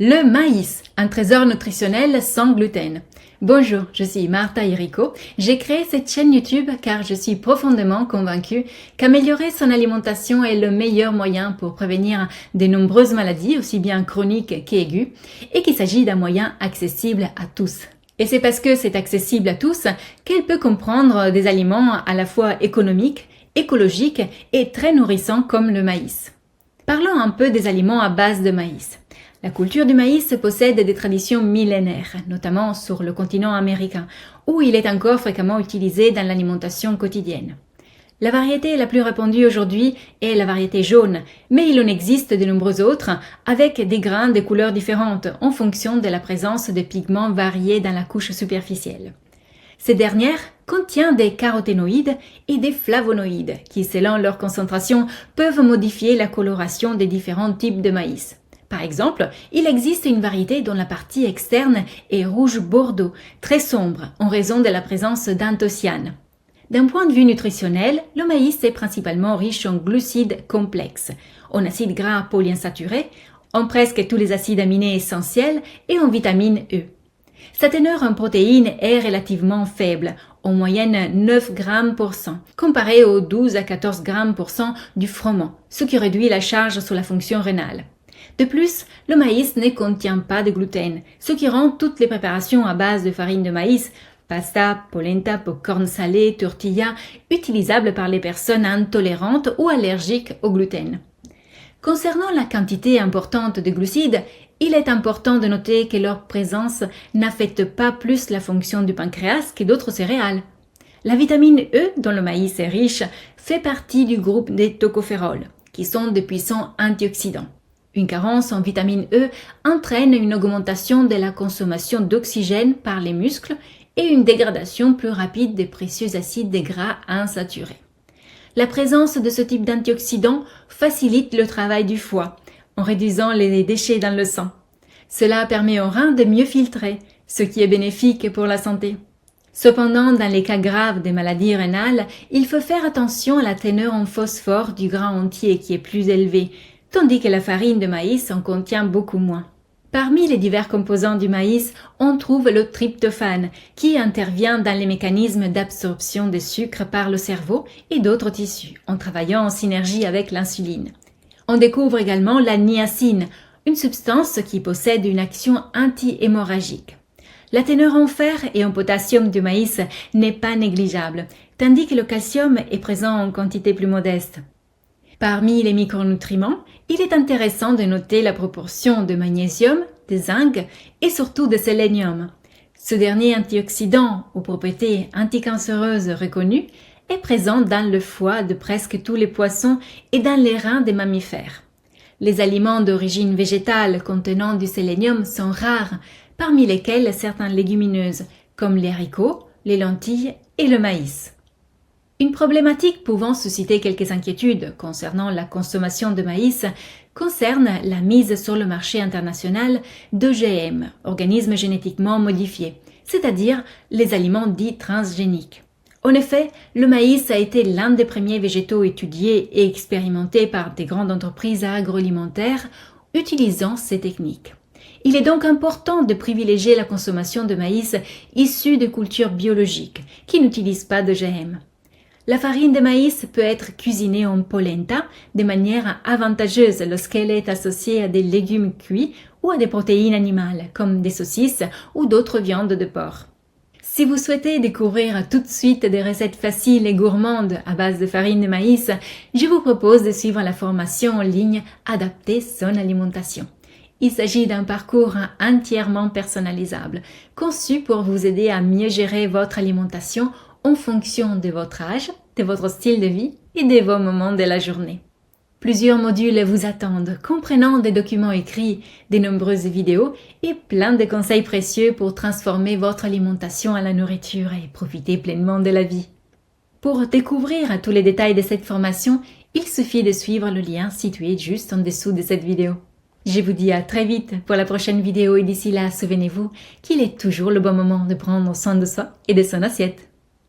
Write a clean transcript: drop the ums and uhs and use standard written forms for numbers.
Le maïs, un trésor nutritionnel sans gluten. Bonjour, je suis Martha Irico. J'ai créé cette chaîne YouTube car je suis profondément convaincue qu'améliorer son alimentation est le meilleur moyen pour prévenir de nombreuses maladies, aussi bien chroniques qu'aiguës, et qu'il s'agit d'un moyen accessible à tous. Et c'est parce que c'est accessible à tous qu'elle peut comprendre des aliments à la fois économiques, écologiques et très nourrissants comme le maïs. Parlons un peu des aliments à base de maïs. La culture du maïs possède des traditions millénaires, notamment sur le continent américain, où il est encore fréquemment utilisé dans l'alimentation quotidienne. La variété la plus répandue aujourd'hui est la variété jaune, mais il en existe de nombreux autres avec des grains de couleurs différentes en fonction de la présence de pigments variés dans la couche superficielle. Ces dernières contiennent des caroténoïdes et des flavonoïdes qui, selon leur concentration, peuvent modifier la coloration des différents types de maïs. Par exemple, il existe une variété dont la partie externe est rouge bordeaux, très sombre en raison de la présence d'anthocyanes. D'un point de vue nutritionnel, le maïs est principalement riche en glucides complexes, en acides gras polyinsaturés, en presque tous les acides aminés essentiels et en vitamine E. Sa teneur en protéines est relativement faible, en moyenne 9 grammes pour cent, comparé aux 12 à 14 grammes pour cent du froment, ce qui réduit la charge sur la fonction rénale. De plus, le maïs ne contient pas de gluten, ce qui rend toutes les préparations à base de farine de maïs, pasta, polenta, popcorn salé, tortilla, utilisables par les personnes intolérantes ou allergiques au gluten. Concernant la quantité importante de glucides, il est important de noter que leur présence n'affecte pas plus la fonction du pancréas que d'autres céréales. La vitamine E, dont le maïs est riche, fait partie du groupe des tocophérols, qui sont de puissants antioxydants. Une carence en vitamine E entraîne une augmentation de la consommation d'oxygène par les muscles et une dégradation plus rapide des précieux acides gras insaturés. La présence de ce type d'antioxydants facilite le travail du foie en réduisant les déchets dans le sang. Cela permet aux reins de mieux filtrer, ce qui est bénéfique pour la santé. Cependant, dans les cas graves des maladies rénales, il faut faire attention à la teneur en phosphore du gras entier qui est plus élevée, tandis que la farine de maïs en contient beaucoup moins. Parmi les divers composants du maïs, on trouve le tryptophane, qui intervient dans les mécanismes d'absorption des sucres par le cerveau et d'autres tissus, en travaillant en synergie avec l'insuline. On découvre également la niacine, une substance qui possède une action anti-hémorragique. La teneur en fer et en potassium du maïs n'est pas négligeable, tandis que le calcium est présent en quantité plus modeste. Parmi les micronutriments, il est intéressant de noter la proportion de magnésium, de zinc et surtout de sélénium. Ce dernier antioxydant aux propriétés anticancéreuses reconnues est présent dans le foie de presque tous les poissons et dans les reins des mammifères. Les aliments d'origine végétale contenant du sélénium sont rares, parmi lesquels certaines légumineuses comme les haricots, les lentilles et le maïs. Une problématique pouvant susciter quelques inquiétudes concernant la consommation de maïs concerne la mise sur le marché international d'OGM, organismes génétiquement modifiés, c'est-à-dire les aliments dits transgéniques. En effet, le maïs a été l'un des premiers végétaux étudiés et expérimentés par des grandes entreprises agroalimentaires utilisant ces techniques. Il est donc important de privilégier la consommation de maïs issu de cultures biologiques qui n'utilisent pas d'OGM. La farine de maïs peut être cuisinée en polenta de manière avantageuse lorsqu'elle est associée à des légumes cuits ou à des protéines animales comme des saucisses ou d'autres viandes de porc. Si vous souhaitez découvrir tout de suite des recettes faciles et gourmandes à base de farine de maïs, je vous propose de suivre la formation en ligne Adapter son alimentation. Il s'agit d'un parcours entièrement personnalisable, conçu pour vous aider à mieux gérer votre alimentation en fonction de votre âge, de votre style de vie et de vos moments de la journée. Plusieurs modules vous attendent, comprenant des documents écrits, de nombreuses vidéos et plein de conseils précieux pour transformer votre alimentation à la nourriture et profiter pleinement de la vie. Pour découvrir tous les détails de cette formation, il suffit de suivre le lien situé juste en dessous de cette vidéo. Je vous dis à très vite pour la prochaine vidéo et d'ici là, souvenez-vous qu'il est toujours le bon moment de prendre soin de soi et de son assiette.